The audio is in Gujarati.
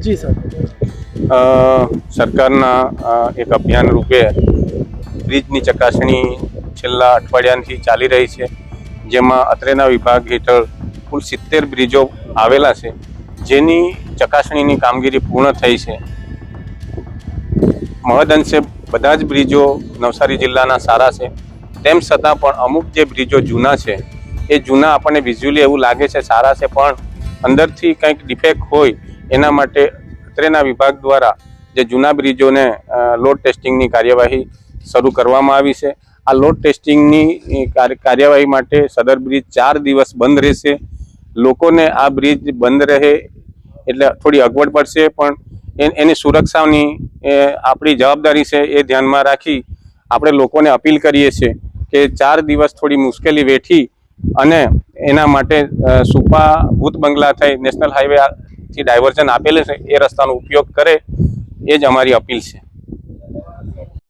जी सर। સરકારના એક અભિયાન રૂપે બ્રિજની ચકાસણી છેલ્લા અઠવાડિયાથી ચાલી રહી છે, જેમાં અત્રેના વિભાગ હેઠળ કુલ 70 બ્રિજો આવેલા છે, જેની ચકાસણીની કામગીરી પૂર્ણ થઈ છે. મહદઅંશે બધા જ બ્રિજો નવસારી જિલ્લાના સારા છે. તેમ છતાં પણ અમુક જે બ્રિજો જૂના છે એ જૂના આપણને વિઝ્યુઅલી એવું લાગે છે સારા છે, પણ અંદરથી કંઈક ડિફેક્ટ હોય એના માટે અત્રેના વિભાગ દ્વારા જે જૂના બ્રિજોને લોડ ટેસ્ટિંગની કાર્યવાહી શરૂ કરવામાં આવી છે. આ લોડ ટેસ્ટિંગની કાર્યવાહી માટે સદર બ્રિજ 4 દિવસ બંધ રહેશે. લોકોને આ બ્રિજ બંધ રહે એટલે થોડી અગવડ પડશે, પણ એની સુરક્ષાની આપણી જવાબદારી છે એ ધ્યાનમાં રાખી આપણે લોકોને અપીલ કરીએ છીએ કે 4 દિવસ થોડી મુશ્કેલી વેઠી અને એના માટે સુપા ભૂત બંગલા થઈ નેશનલ હાઈવેથી ડાયવર્ઝન આપેલું છે એ રસ્તાનો ઉપયોગ કરે, એ જ અમારી અપીલ છે.